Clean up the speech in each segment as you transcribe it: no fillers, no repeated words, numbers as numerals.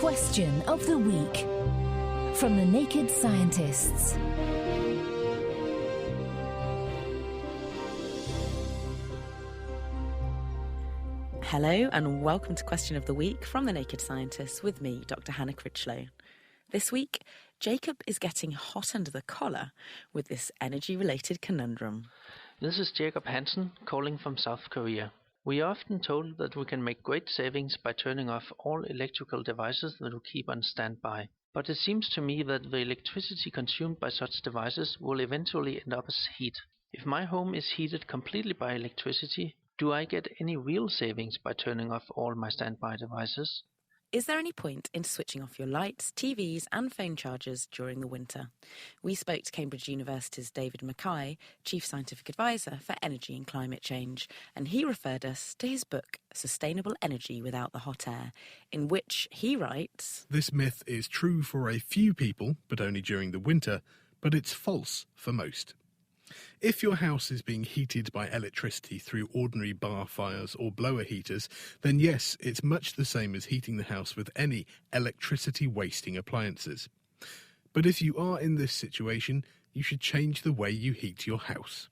Question of the Week from the Naked Scientists. Hello and welcome to Question of the Week from the Naked Scientists with me, Dr. Hannah Critchlow. This week, Jacob is getting hot under the collar with this energy-related conundrum. This is Jacob Hansen calling from South Korea. We are often told that we can make great savings by turning off all electrical devices that we keep on standby. But it seems to me that the electricity consumed by such devices will eventually end up as heat. If my home is heated completely by electricity, do I get any real savings by turning off all my standby devices? Is there any point in switching off your lights, TVs and phone chargers during the winter? We spoke to Cambridge University's David Mackay, Chief Scientific Advisor for Energy and Climate Change, and he referred us to his book, Sustainable Energy Without the Hot Air, in which he writes, "This myth is true for a few people, but only during the winter, but it's false for most. If your house is being heated by electricity through ordinary bar fires or blower heaters, then yes, it's much the same as heating the house with any electricity-wasting appliances. But if you are in this situation, you should change the way you heat your house.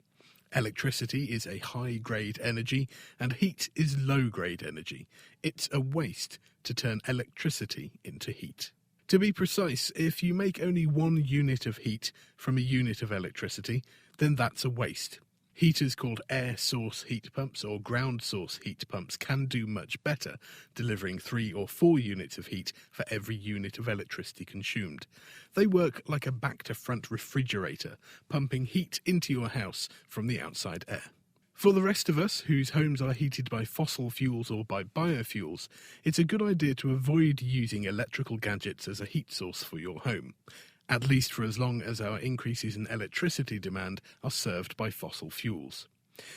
Electricity is a high-grade energy, and heat is low-grade energy. It's a waste to turn electricity into heat. To be precise, if you make only 1 unit of heat from a unit of electricity, then that's a waste. Heaters called air source heat pumps or ground source heat pumps can do much better, delivering 3 or 4 units of heat for every unit of electricity consumed. They work like a back-to-front refrigerator, pumping heat into your house from the outside air. For the rest of us, whose homes are heated by fossil fuels or by biofuels, it's a good idea to avoid using electrical gadgets as a heat source for your home, at least for as long as our increases in electricity demand are served by fossil fuels.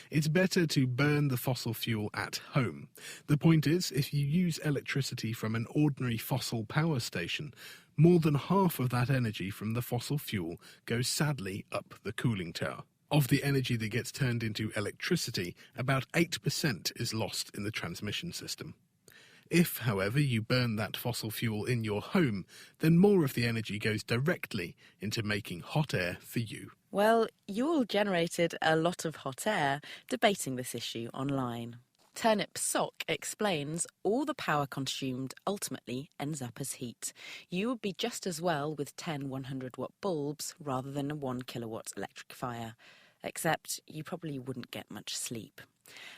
It's better to burn the fossil fuel at home. The point is, if you use electricity from an ordinary fossil power station, more than half of that energy from the fossil fuel goes sadly up the cooling tower. Of the energy that gets turned into electricity, about 8% is lost in the transmission system. If, however, you burn that fossil fuel in your home, then more of the energy goes directly into making hot air for you. Well, you all generated a lot of hot air debating this issue online. Turnip Sock explains all the power consumed ultimately ends up as heat. You would be just as well with 10 100-watt bulbs rather than a 1 kilowatt electric fire, except you probably wouldn't get much sleep.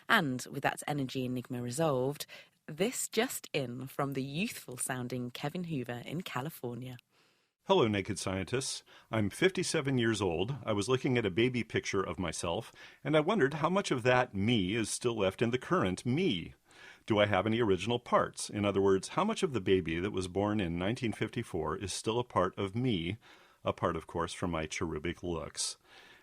And with that energy enigma resolved, this just in from the youthful-sounding Kevin Hoover in California. Hello, Naked Scientists. I'm 57 years old. I was looking at a baby picture of myself, and I wondered how much of that me is still left in the current me. Do I have any original parts? In other words, how much of the baby that was born in 1954 is still a part of me, apart, of course, from my cherubic looks?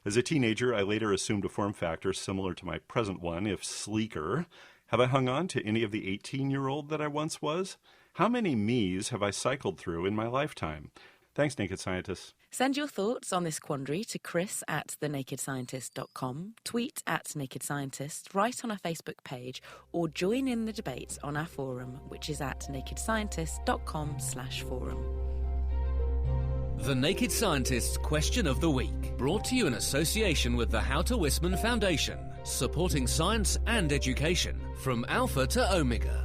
As a teenager, I later assumed a form factor similar to my present one, if sleeker. Have I hung on to any of the 18-year-old that I once was? How many me's have I cycled through in my lifetime? Thanks, Naked Scientists. Send your thoughts on this quandary to chris@thenakedscientist.com, tweet @nakedscientist, write on our Facebook page, or join in the debate on our forum, which is at nakedscientist.com/forum. The Naked Scientist's Question of the Week, brought to you in association with the Houter Wisman Foundation, supporting science and education from Alpha to Omega.